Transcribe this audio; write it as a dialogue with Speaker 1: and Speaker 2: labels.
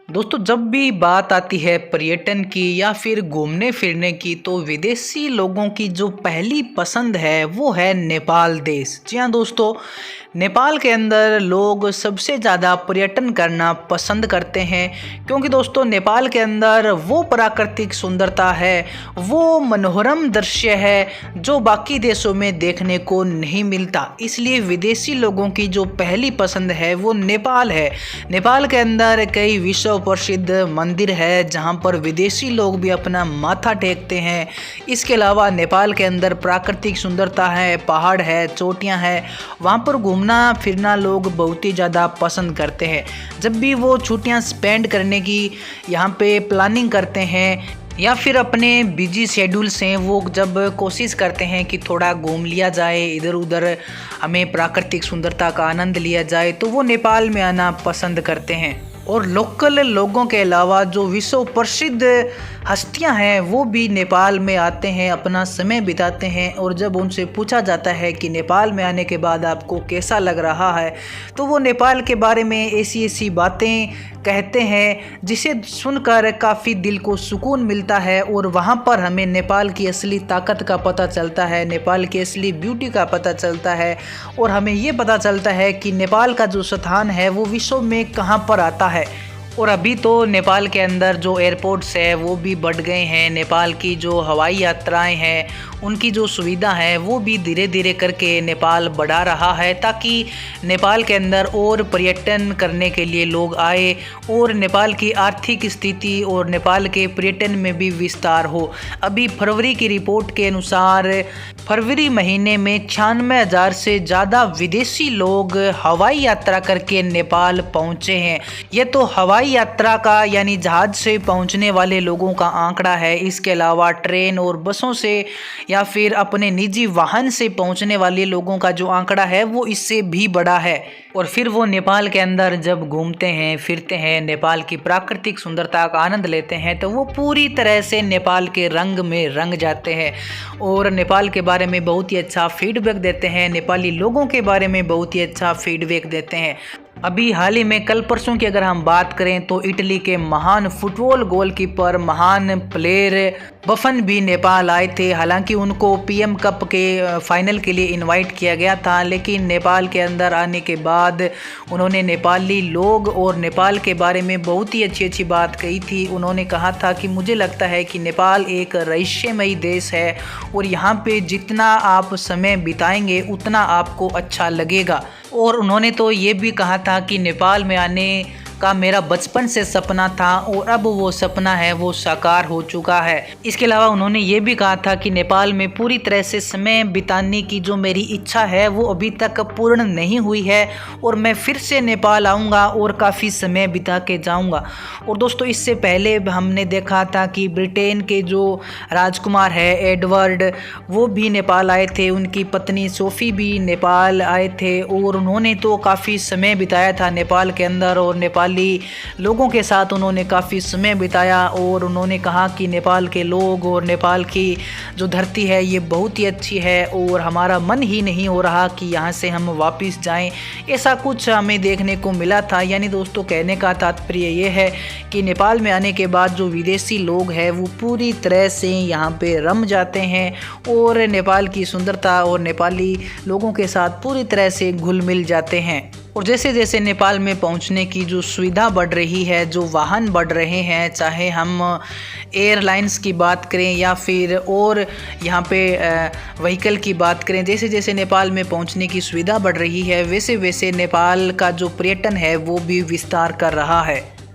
Speaker 1: दोस्तों, जब भी बात आती है पर्यटन की या फिर घूमने फिरने की तो विदेशी लोगों की जो पहली पसंद है वो है नेपाल देश। जी हाँ दोस्तों, नेपाल के अंदर लोग सबसे ज़्यादा पर्यटन करना पसंद करते हैं क्योंकि दोस्तों नेपाल के अंदर वो प्राकृतिक सुंदरता है, वो मनोरम दृश्य है जो बाकी देशों में देखने को नहीं मिलता। इसलिए विदेशी लोगों की जो पहली पसंद है वो नेपाल है। नेपाल के अंदर कई विश्व प्रसिद्ध मंदिर है जहां पर विदेशी लोग भी अपना माथा टेकते हैं। इसके अलावा नेपाल के अंदर प्राकृतिक सुंदरता है, पहाड़ है, चोटियां हैं, वहां पर घूमना फिरना लोग बहुत ही ज़्यादा पसंद करते हैं। जब भी वो छुट्टियां स्पेंड करने की यहाँ पे प्लानिंग करते हैं या फिर अपने बिजी शेड्यूल से वो जब कोशिश करते हैं कि थोड़ा घूम लिया जाए, इधर उधर हमें प्राकृतिक सुंदरता का आनंद लिया जाए, तो वो नेपाल में आना पसंद करते हैं। और लोकल लोगों के अलावा जो विश्व प्रसिद्ध हस्तियां हैं वो भी नेपाल में आते हैं, अपना समय बिताते हैं। और जब उनसे पूछा जाता है कि नेपाल में आने के बाद आपको कैसा लग रहा है, तो वो नेपाल के बारे में ऐसी ऐसी बातें कहते हैं जिसे सुनकर काफ़ी दिल को सुकून मिलता है। और वहाँ पर हमें नेपाल की असली ताकत का पता चलता है, नेपाल की असली ब्यूटी का पता चलता है और हमें ये पता चलता है कि नेपाल का जो स्थान है वो विश्व में कहाँ पर आता है। और अभी तो नेपाल के अंदर जो एयरपोर्ट्स है वो भी बढ़ गए हैं। नेपाल की जो हवाई यात्राएं हैं उनकी जो सुविधा है वो भी धीरे धीरे करके नेपाल बढ़ा रहा है ताकि नेपाल के अंदर और पर्यटन करने के लिए लोग आए और नेपाल की आर्थिक स्थिति और नेपाल के पर्यटन में भी विस्तार हो। अभी फरवरी की रिपोर्ट के अनुसार फरवरी महीने में 96,000 से ज़्यादा विदेशी लोग हवाई यात्रा करके नेपाल पहुँचे हैं। ये तो हवाई यात्रा का यानी जहाज से पहुंचने वाले लोगों का आंकड़ा है। इसके अलावा ट्रेन और बसों से या फिर अपने निजी वाहन से पहुंचने वाले लोगों का जो आंकड़ा है वो इससे भी बड़ा है। और फिर वो नेपाल के अंदर जब घूमते हैं फिरते हैं, नेपाल की प्राकृतिक सुंदरता का आनंद लेते हैं, तो वो पूरी तरह से नेपाल के रंग में रंग जाते हैं और नेपाल के बारे में बहुत ही अच्छा फीडबैक देते हैं, नेपाली लोगों के बारे में बहुत ही अच्छा फीडबैक देते हैं। अभी हाल ही में कल परसों की अगर हम बात करें तो इटली के महान फुटबॉल गोलकीपर, महान प्लेयर बफन भी नेपाल आए थे। हालांकि उनको पीएम कप के फाइनल के लिए इनवाइट किया गया था, लेकिन नेपाल के अंदर आने के बाद उन्होंने नेपाली लोग और नेपाल के बारे में बहुत ही अच्छी अच्छी बात कही थी। उन्होंने कहा था कि मुझे लगता है कि नेपाल एक रहस्यमयी देश है और यहाँ पे जितना आप समय बिताएंगे उतना आपको अच्छा लगेगा। और उन्होंने तो ये भी कहा था कि नेपाल में आने का मेरा बचपन से सपना था और अब वो सपना है वो साकार हो चुका है। इसके अलावा उन्होंने ये भी कहा था कि नेपाल में पूरी तरह से समय बिताने की जो मेरी इच्छा है वो अभी तक पूर्ण नहीं हुई है और मैं फिर से नेपाल आऊँगा और काफ़ी समय बिता के जाऊँगा। और दोस्तों, इससे पहले हमने देखा था कि ब्रिटेन के जो राजकुमार है एडवर्ड, वो भी नेपाल आए थे, उनकी पत्नी सोफ़ी भी नेपाल आए थे और उन्होंने तो काफ़ी समय बिताया था नेपाल के अंदर और नेपाली लोगों के साथ उन्होंने काफ़ी समय बिताया। और उन्होंने कहा कि नेपाल के लोग और नेपाल की जो धरती है ये बहुत ही अच्छी है और हमारा मन ही नहीं हो रहा कि यहाँ से हम वापस जाएं। ऐसा कुछ हमें देखने को मिला था। यानी दोस्तों, कहने का तात्पर्य ये है कि नेपाल में आने के बाद जो विदेशी लोग हैं वो पूरी तरह से यहाँ पे रम जाते हैं और नेपाल की सुंदरता और नेपाली लोगों के साथ पूरी तरह से घुल मिल जाते हैं। और जैसे जैसे नेपाल में पहुंचने की जो सुविधा बढ़ रही है, जो वाहन बढ़ रहे हैं, चाहे हम एयरलाइंस की बात करें या फिर और यहाँ पे व्हीकल की बात करें, जैसे जैसे नेपाल में पहुंचने की सुविधा बढ़ रही है वैसे वैसे नेपाल का जो पर्यटन है वो भी विस्तार कर रहा है।